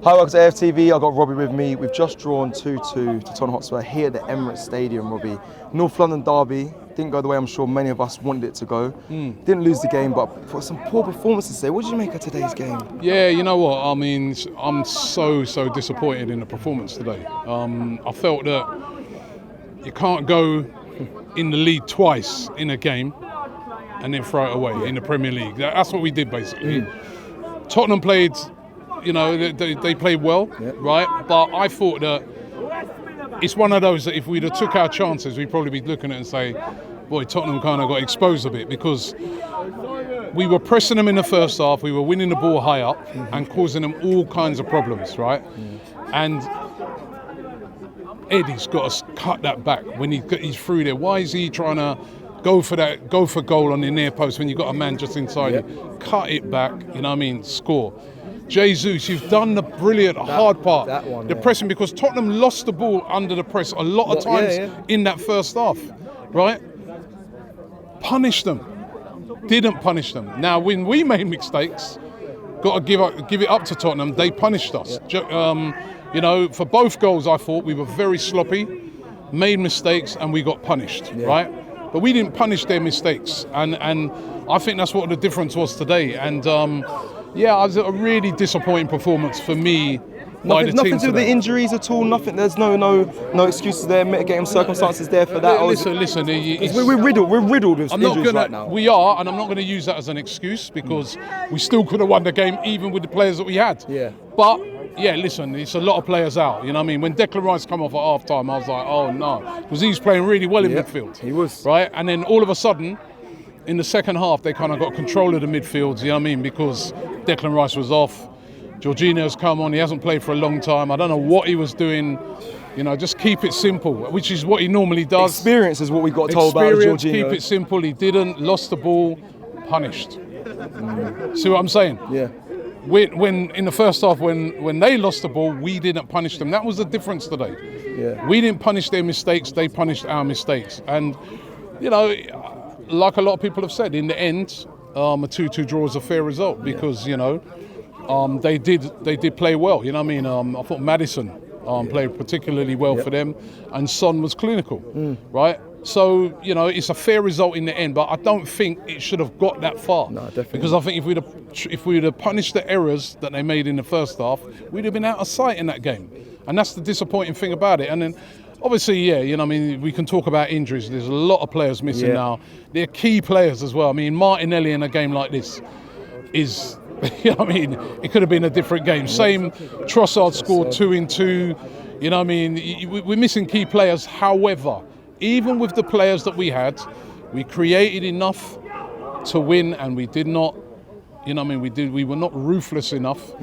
Hi, welcome to AFTV. I've got Robbie with me. We've just drawn 2-2 to Tottenham Hotspur here at the Emirates Stadium, Robbie. North London derby. Didn't go the way I'm sure many of us wanted it to go. Didn't lose the game, but for some poor performances today. What did you make of today's game? Yeah, you know what? I mean, I'm so disappointed in the performance today. I felt that you can't go in the lead twice in a game and then throw it away in the Premier League. That's what we did basically. Tottenham played, you know, they played well, right? But I thought that it's one of those that if we'd have took our chances, we'd probably be looking at it and say, boy, Tottenham kind of got exposed a bit, because we were pressing them in the first half, we were winning the ball high up and causing them all kinds of problems, right? And Eddie's got to cut that back when he's through there. Why is he trying to go for goal on the near post when you've got a man just inside you? Cut it back, you know what I mean, score. Jesus, you've done the brilliant hard part, the pressing, because Tottenham lost the ball under the press a lot of times in that first half, right? Punish them. Didn't punish them. Now, when we made mistakes, got to give it up to Tottenham. They punished us. You know, for both goals, I thought we were very sloppy, made mistakes, and we got punished, right? But we didn't punish their mistakes, and I think that's what the difference was today. And yeah, it was a really disappointing performance for me. Nothing to do with the injuries at all. Nothing. There's no excuses there. Mitigating circumstances there for that. Listen. We're riddled with injuries right now. We are, and I'm not going to use that as an excuse, because we still could have won the game even with the players that we had. Yeah. But yeah, listen, it's a lot of players out. You know what I mean? When Declan Rice come off at half time, I was like, oh no, because he's playing really well in midfield. He was. Right, and then all of a sudden, in the second half, they kind of got control of the midfield. You know what I mean? Because Declan Rice was off. Jorginho's come on, he hasn't played for a long time. I don't know what he was doing. You know, just keep it simple, which is what he normally does. Experience is what we got told about Jorginho. Keep it simple. He didn't, lost the ball, punished. See what I'm saying? Yeah. When in the first half, when they lost the ball, we didn't punish them. That was the difference today. Yeah. We didn't punish their mistakes, they punished our mistakes. And, you know, like a lot of people have said, in the end, a 2-2 draw is a fair result, because, you know, they did play well. You know what I mean? I thought Maddison played particularly well for them, and Son was clinical, right? So, you know, it's a fair result in the end, but I don't think it should have got that far. No, definitely. Because I think if we'd have punished the errors that they made in the first half, we'd have been out of sight in that game. And that's the disappointing thing about it. And then, obviously, yeah, you know, I mean, we can talk about injuries. There's a lot of players missing now. They're key players as well. I mean, Martinelli in a game like this is, you know what I mean, it could have been a different game. Same, Trossard scored 2 in 2. You know what I mean? We're missing key players. However, even with the players that we had, we created enough to win, and we did not, you know what I mean, we were not ruthless enough.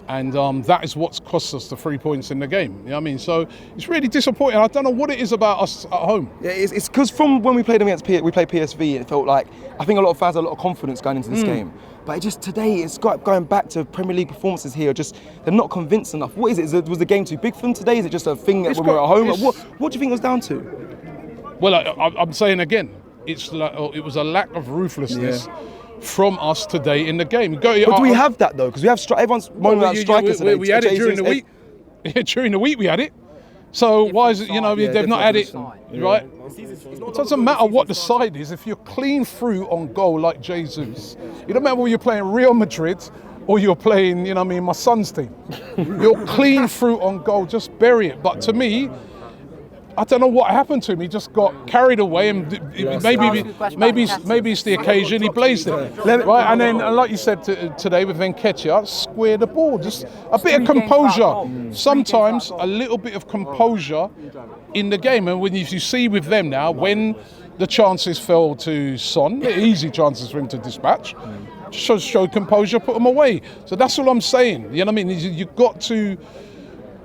And that is what's cost us the 3 points in the game. You know what I mean? So it's really disappointing. I don't know what it is about us at home. Yeah, it's because from when we played them we played PSV, it felt like, I think a lot of fans had a lot of confidence going into this game. But it just today, it's going back to Premier League performances here. Just they're not convinced enough. What is it? Was the game too big for them today? Is it just a thing that when we were at home? What do you think it was down to? Well, I'm saying again, it was a lack of ruthlessness from us today in the game. But do we have that though? Because we have everyone's moaning about strikers today. We had it during the week. During the week we had it. So why is it, you know, they've not had it, right? It doesn't matter what the side is. If you're clean through on goal like Jesus, it don't matter whether you're playing Real Madrid or you're playing, you know what I mean, my son's team. You're clean through on goal, just bury it. But to me, I don't know what happened to him. He just got carried away, and maybe it's the occasion. He blazed it, right? And then, like you said today with Nketiah, square the ball. Just a bit of composure. Sometimes a little bit of composure in the game. And when you see with them now, when the chances fell to Son, easy chances for him to dispatch, show composure, put them away. So that's all I'm saying. You know what I mean? You've got to,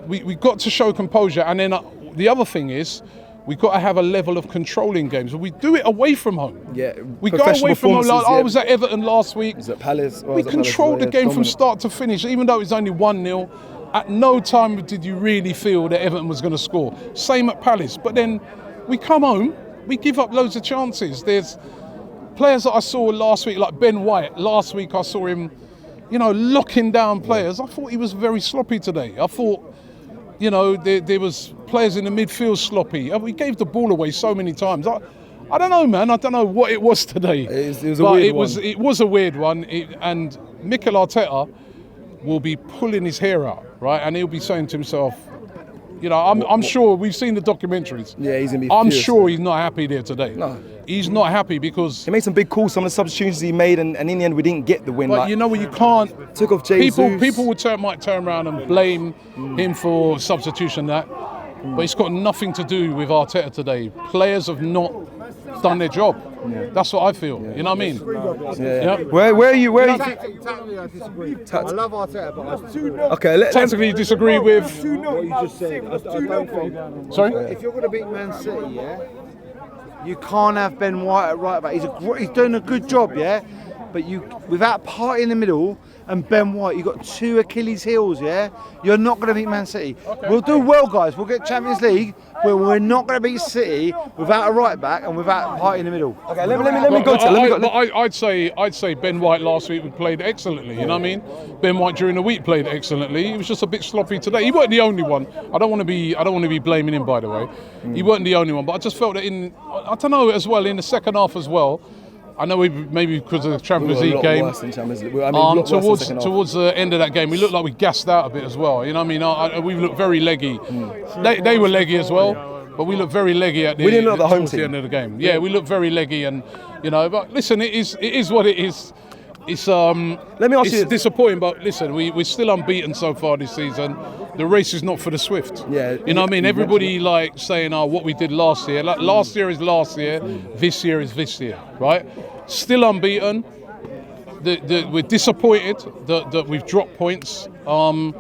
we got to show composure, and then. The other thing is, we've got to have a level of control in games. We do it away from home. Yeah, we go away from home. Like, I was at Everton last week. Was at Palace. We controlled the game from start to finish, even though it's only 1-0. At no time did you really feel that Everton was going to score. Same at Palace. But then we come home, we give up loads of chances. There's players that I saw last week, like Ben White. Last week I saw him locking down players. I thought he was very sloppy today. I thought, there was players in the midfield sloppy. We gave the ball away so many times. I don't know, man. I don't know what it was today. It was a weird one. It was a weird one. And Mikel Arteta will be pulling his hair out, right? And he'll be saying to himself, I'm sure we've seen the documentaries. Yeah, he's gonna be. I'm furious, sure man. he's not happy there today. No. He's not happy because He made some big calls, some of the substitutions he made, and in the end we didn't get the win. But you know what, you can't. Took off Jesus. People might turn around and blame him for substitution but it's got nothing to do with Arteta today. Players have not done their job. Yeah. That's what I feel. Yeah. You know what I mean? Yeah. Where are you? Tactically, I disagree. I love Arteta, but tactically disagree with what you just said. I don't think. Sorry? If you're going to beat Man City, you can't have Ben White at right back. He's doing a good job, but without Partey in the middle and Ben White, you've got 2 Achilles heels, You're not going to beat Man City. Okay. We'll do well, guys. We'll get Champions League, but we're not going to beat City without a right back and without Partey in the middle. Okay, let me go to. I'd say Ben White last week played excellently. You know what I mean? Ben White during the week played excellently. He was just a bit sloppy today. He wasn't the only one. I don't want to be blaming him, by the way. He wasn't the only one, but I just felt that in the second half as well. I know maybe because of the Champions League game. Towards the end of that game, we looked like we gassed out a bit as well. You know what I mean? We looked very leggy. They were leggy as well, but we looked very leggy at the end of the game. Yeah, we looked very leggy, and But listen, it is what it is. It's Let me ask you. Disappointing, but listen, we're still unbeaten so far this season. The race is not for the swift. Yeah, you know what I mean? Everybody saying, what we did last year. Like, last year is last year. This year is this year, right? Still unbeaten. We're disappointed that we've dropped points, and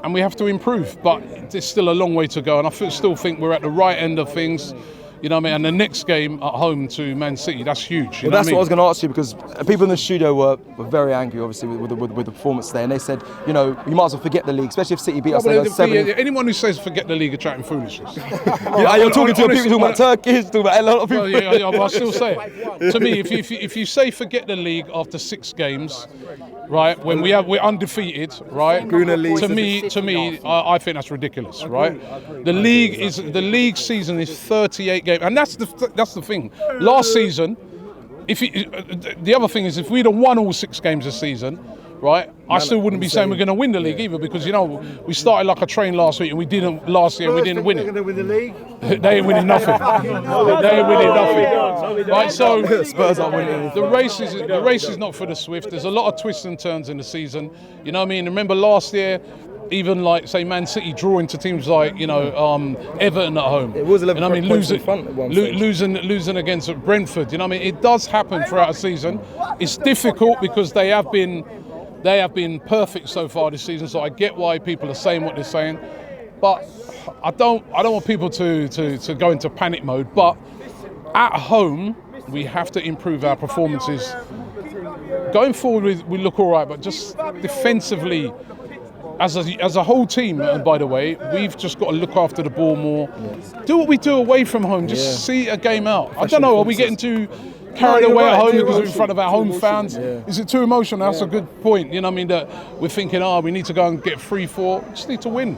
we have to improve. But there's still a long way to go, and I still think we're at the right end of things. You know what I mean? And the next game at home to Man City, that's huge. Well, that's what I was going to ask you, because people in the studio were very angry, obviously, with the performance today. And they said, you might as well forget the league, especially if City beat us. Anyone who says forget the league are chatting foolishness. You're talking to people talking about Turkish, talking about a lot of people. But I still say it. To me, if you say forget the league after 6 games, right, when we're undefeated, right? To me, I think that's ridiculous, right? The league season is 38 games, and that's the thing. Last season, the other thing is, if we'd have won all 6 games this season, right, I still wouldn't be saying we're going to win the league either, because we started like a train last week and we didn't last year. We didn't win it. They're going to win the league. They ain't winning nothing. They ain't winning nothing. Right, so Spurs aren't winning. The race is not for the swift. There's a lot of twists and turns in the season. You know what I mean? Remember last year, even like say Man City drawing to teams like Everton at home. It was 11 points in front at one stage. Losing against Brentford. You know what I mean? It does happen throughout a season. It's difficult because they have been perfect so far this season. So I get why people are saying what they're saying, but I don't want people to go into panic mode. But at home, we have to improve our performances. Going forward, we look all right, but just defensively. As a whole team, and by the way, we've just got to look after the ball more. Do what we do away from home. Just see a game out. I don't know. Are we getting too carried away at home because we're in front of our home fans? Is it too emotional? That's a good point. You know what I mean? That we're thinking, we need to go and get 3-4. Just need to win.